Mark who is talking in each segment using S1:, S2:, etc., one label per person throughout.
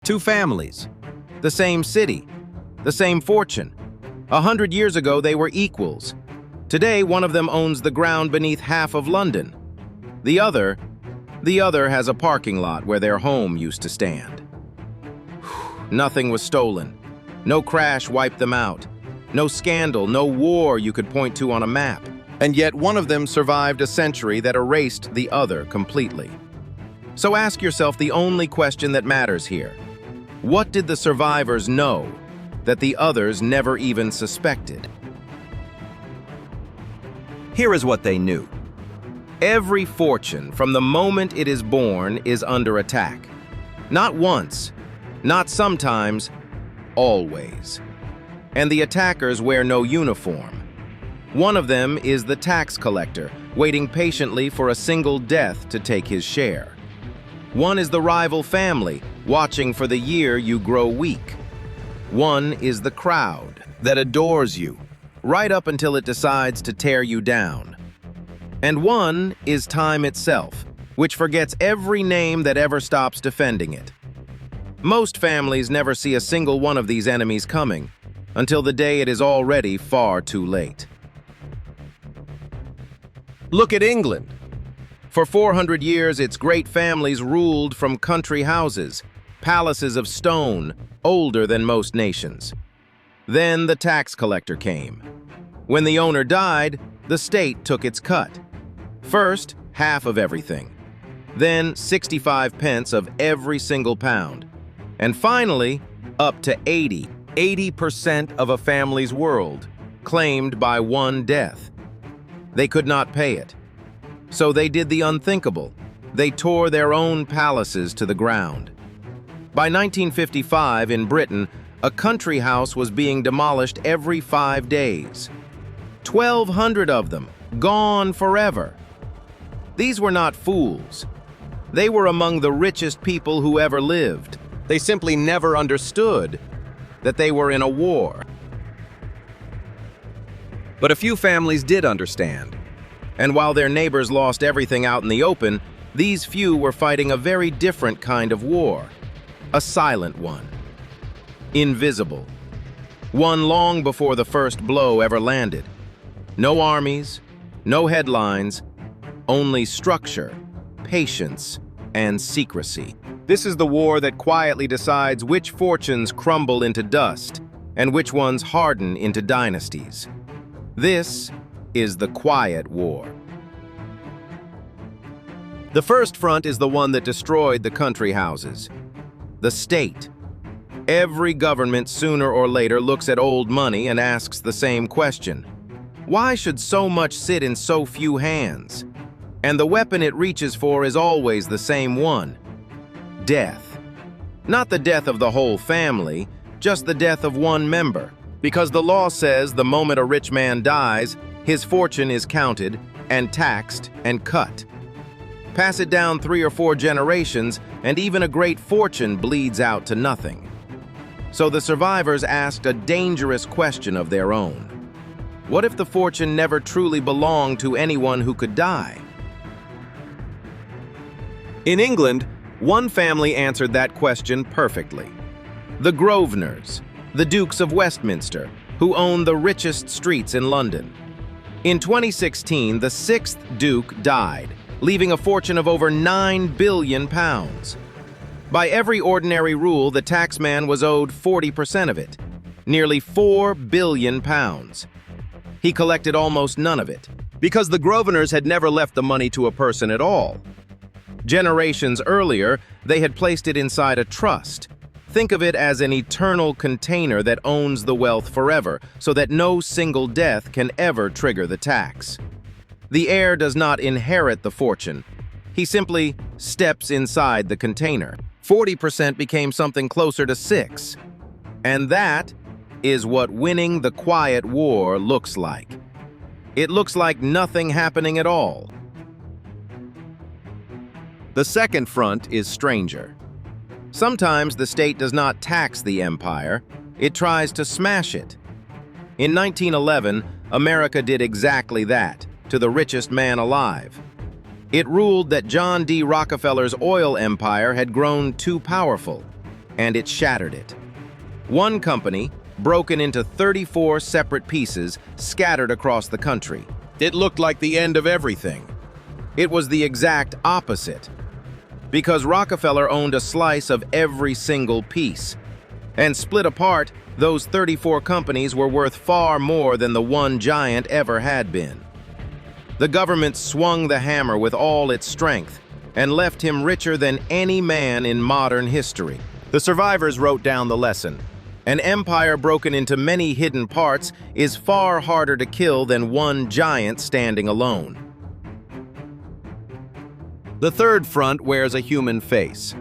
S1: Two families, the same city, the same fortune. 100 years ago, they were equals. Today, one of them owns the ground beneath half of London. The other has a parking lot where their home used to stand. Nothing was stolen. No crash wiped them out. No scandal, no war you could point to on a map. And yet one of them survived a century that erased the other completely. So ask yourself the only question that matters here. What did the survivors know that the others never even suspected? Here is what they knew. Every fortune, from the moment it is born, is under attack. Not once, not sometimes, always. And the attackers wear no uniform. One of them is the tax collector, waiting patiently for a single death to take his share. One is the rival family, watching for the year you grow weak. One is the crowd that adores you, right up until it decides to tear you down. And one is time itself, which forgets every name that ever stops defending it. Most families never see a single one of these enemies coming, until the day it is already far too late. Look at England. For 400 years, its great families ruled from country houses, palaces of stone, older than most nations. Then the tax collector came. When the owner died, the state took its cut. First, half of everything. Then 65 pence of every single pound. And finally, up to 80% of a family's world, claimed by one death. They could not pay it. So they did the unthinkable. They tore their own palaces to the ground. By 1955, in Britain, a country house was being demolished every 5 days. 1,200 of them, gone forever. These were not fools. They were among the richest people who ever lived. They simply never understood that they were in a war. But a few families did understand. And while their neighbors lost everything out in the open, these few were fighting a very different kind of war. A silent one. Invisible. One long before the first blow ever landed. No armies, no headlines, only structure, patience, and secrecy. This is the war that quietly decides which fortunes crumble into dust and which ones harden into dynasties. This is the Quiet War. The first front is the one that destroyed the country houses. The state. Every government sooner or later looks at old money and asks the same question. Why should so much sit in so few hands? And the weapon it reaches for is always the same one. Death. Not the death of the whole family, just the death of one member. Because the law says the moment a rich man dies, his fortune is counted and taxed and cut. Pass it down 3 or 4 generations, and even a great fortune bleeds out to nothing. So the survivors asked a dangerous question of their own. What if the fortune never truly belonged to anyone who could die? In England, one family answered that question perfectly. The Grosvenors, the Dukes of Westminster, who own the richest streets in London. In 2016, the 6th Duke died, leaving a fortune of over £9 billion. By every ordinary rule, the taxman was owed 40% of it, nearly £4 billion. He collected almost none of it, because the Grosvenors had never left the money to a person at all. Generations earlier, they had placed it inside a trust. Think of it as an eternal container that owns the wealth forever, so that no single death can ever trigger the tax. The heir does not inherit the fortune. He simply steps inside the container. 40% became something closer to 6. And that is what winning the Quiet War looks like. It looks like nothing happening at all. The second front is stranger. Sometimes the state does not tax the empire, it tries to smash it. In 1911, America did exactly that, to the richest man alive. It ruled that John D. Rockefeller's oil empire had grown too powerful, and it shattered it. One company, broken into 34 separate pieces, scattered across the country. It looked like the end of everything. It was the exact opposite, because Rockefeller owned a slice of every single piece. And split apart, those 34 companies were worth far more than the one giant ever had been. The government swung the hammer with all its strength and left him richer than any man in modern history. The survivors wrote down the lesson. An empire broken into many hidden parts is far harder to kill than one giant standing alone. The third front wears a human face.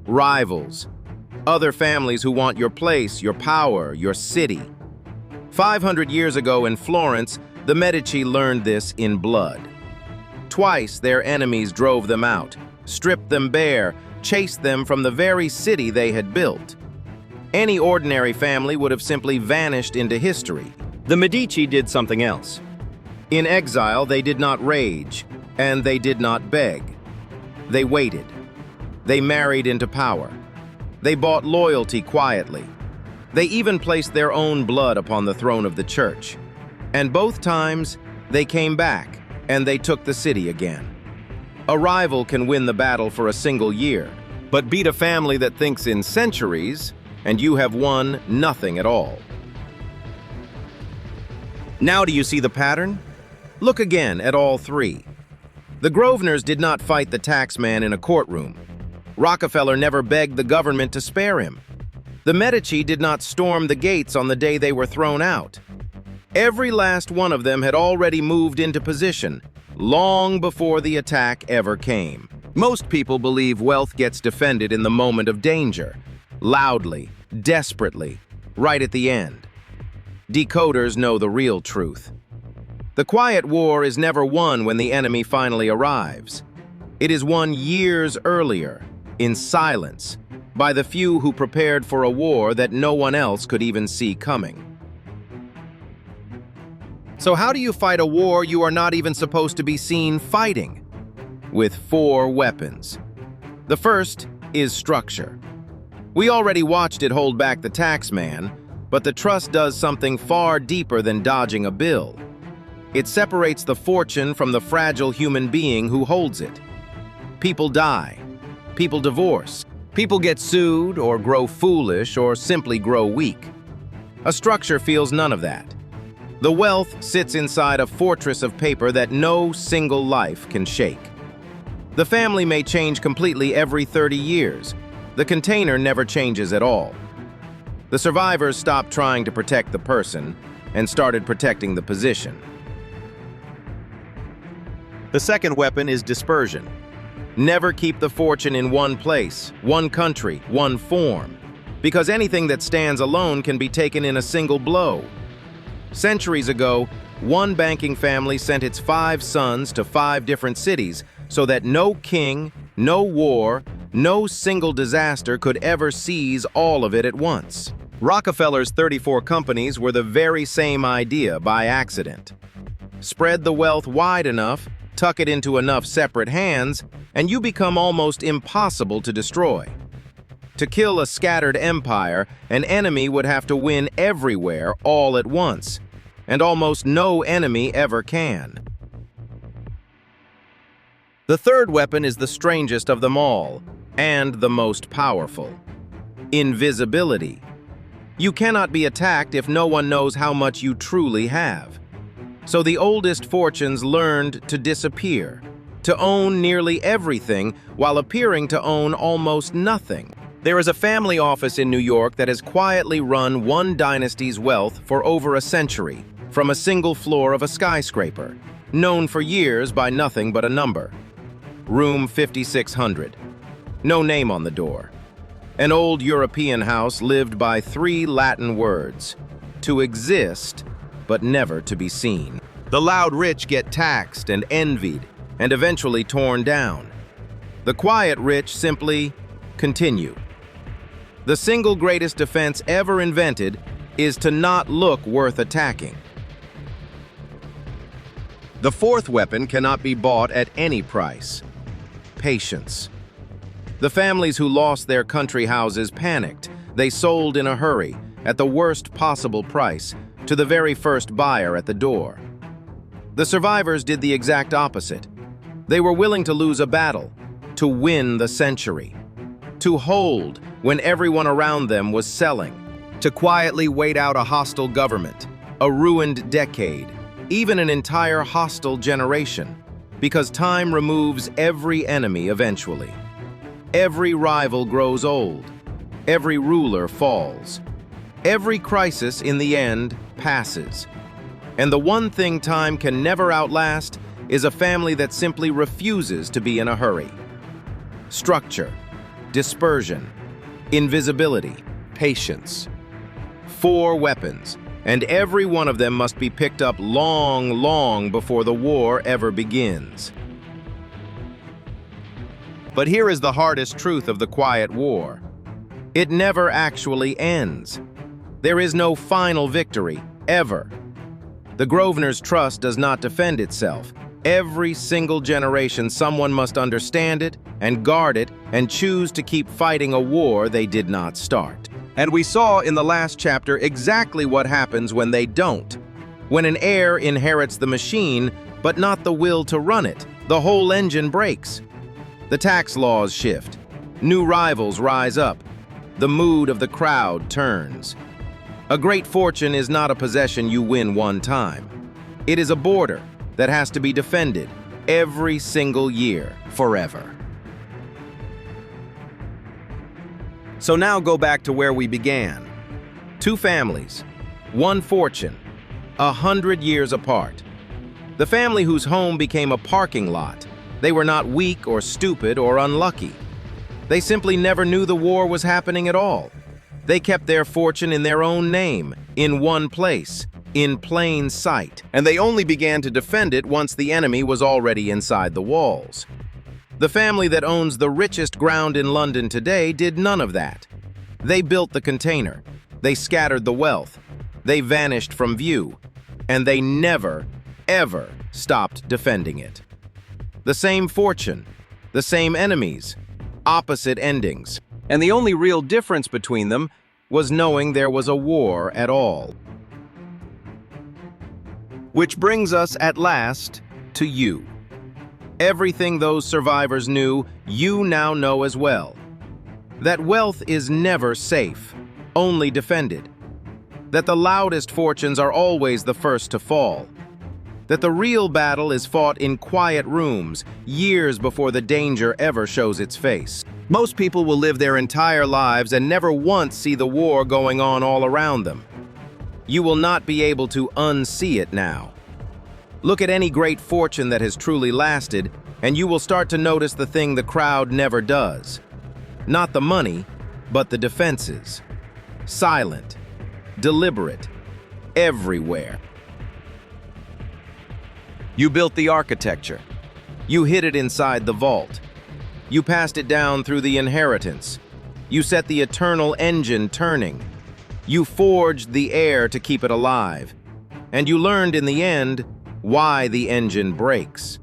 S1: Rivals. Other families who want your place, your power, your city. 500 years ago in Florence, the Medici learned this in blood. Twice their enemies drove them out, stripped them bare, chased them from the very city they had built. Any ordinary family would have simply vanished into history. The Medici did something else. In exile, they did not rage, and they did not beg. They waited. They married into power. They bought loyalty quietly. They even placed their own blood upon the throne of the church. And both times, they came back, and they took the city again. A rival can win the battle for a single year, but beat a family that thinks in centuries, and you have won nothing at all. Now do you see the pattern? Look again at all three. The Grosvenors did not fight the taxman in a courtroom. Rockefeller never begged the government to spare him. The Medici did not storm the gates on the day they were thrown out. Every last one of them had already moved into position, long before the attack ever came. Most people believe wealth gets defended in the moment of danger, loudly, desperately, right at the end. Decoders know the real truth. The quiet war is never won when the enemy finally arrives. It is won years earlier, in silence, by the few who prepared for a war that no one else could even see coming. So how do you fight a war you are not even supposed to be seen fighting? With 4 weapons. The first is structure. We already watched it hold back the taxman, but the trust does something far deeper than dodging a bill. It separates the fortune from the fragile human being who holds it. People die. People divorce. People get sued or grow foolish or simply grow weak. A structure feels none of that. The wealth sits inside a fortress of paper that no single life can shake. The family may change completely every 30 years. The container never changes at all. The survivors stopped trying to protect the person and started protecting the position. The second weapon is dispersion. Never keep the fortune in one place, one country, one form, because anything that stands alone can be taken in a single blow. Centuries ago, one banking family sent its 5 sons to 5 different cities so that no king, no war, no single disaster could ever seize all of it at once. Rockefeller's 34 companies were the very same idea by accident. Spread the wealth wide enough, tuck it into enough separate hands, and you become almost impossible to destroy. To kill a scattered empire, an enemy would have to win everywhere all at once, and almost no enemy ever can. The third weapon is the strangest of them all, and the most powerful. Invisibility. You cannot be attacked if no one knows how much you truly have. So the oldest fortunes learned to disappear, to own nearly everything while appearing to own almost nothing. There is a family office in New York that has quietly run one dynasty's wealth for over a century, from a single floor of a skyscraper, known for years by nothing but a number. Room 5600. No name on the door. An old European house lived by 3 Latin words: to exist, but never to be seen. The loud rich get taxed and envied, and eventually torn down. The quiet rich simply continue. The single greatest defense ever invented is to not look worth attacking. The fourth weapon cannot be bought at any price: patience. The families who lost their country houses panicked. They sold in a hurry, at the worst possible price, to the very first buyer at the door. The survivors did the exact opposite. They were willing to lose a battle, to win the century, to hold when everyone around them was selling, to quietly wait out a hostile government, a ruined decade, even an entire hostile generation, because time removes every enemy eventually. Every rival grows old. Every ruler falls. Every crisis in the end passes. And the one thing time can never outlast is a family that simply refuses to be in a hurry. Structure, dispersion, invisibility, patience. 4 weapons, and every one of them must be picked up long, long before the war ever begins. But here is the hardest truth of the Quiet War. It never actually ends. There is no final victory, ever. The Grosvenor's trust does not defend itself. Every single generation, someone must understand it and guard it and choose to keep fighting a war they did not start. And we saw in the last chapter exactly what happens when they don't. When an heir inherits the machine, but not the will to run it, the whole engine breaks. The tax laws shift. New rivals rise up. The mood of the crowd turns. A great fortune is not a possession you win one time. It is a border that has to be defended every single year, forever. So now go back to where we began. 2 families, 1 fortune, 100 years apart. The family whose home became a parking lot. They were not weak or stupid or unlucky. They simply never knew the war was happening at all. They kept their fortune in their own name, in one place, in plain sight, and they only began to defend it once the enemy was already inside the walls. The family that owns the richest ground in London today did none of that. They built the container, they scattered the wealth, they vanished from view, and they never, ever stopped defending it. The same fortune, the same enemies, opposite endings. And the only real difference between them was knowing there was a war at all. Which brings us at last to you. Everything those survivors knew, you now know as well. That wealth is never safe, only defended. That the loudest fortunes are always the first to fall. That the real battle is fought in quiet rooms, years before the danger ever shows its face. Most people will live their entire lives and never once see the war going on all around them. You will not be able to unsee it now. Look at any great fortune that has truly lasted, and you will start to notice the thing the crowd never does. Not the money, but the defenses. Silent, deliberate, everywhere. You built the architecture. You hid it inside the vault. You passed it down through the inheritance. You set the eternal engine turning. You forged the air to keep it alive. And you learned in the end why the engine breaks.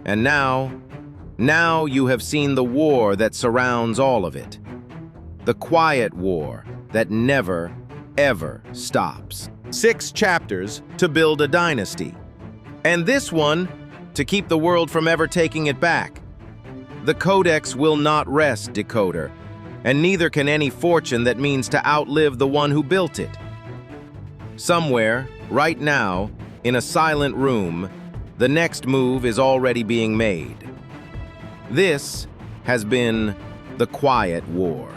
S1: And now you have seen the war that surrounds all of it. The quiet war that never, ever stops. 6 chapters to build a dynasty. And this one, to keep the world from ever taking it back. The Codex will not rest, Decoder, and neither can any fortune that means to outlive the one who built it. Somewhere, right now, in a silent room, the next move is already being made. This has been the Quiet War.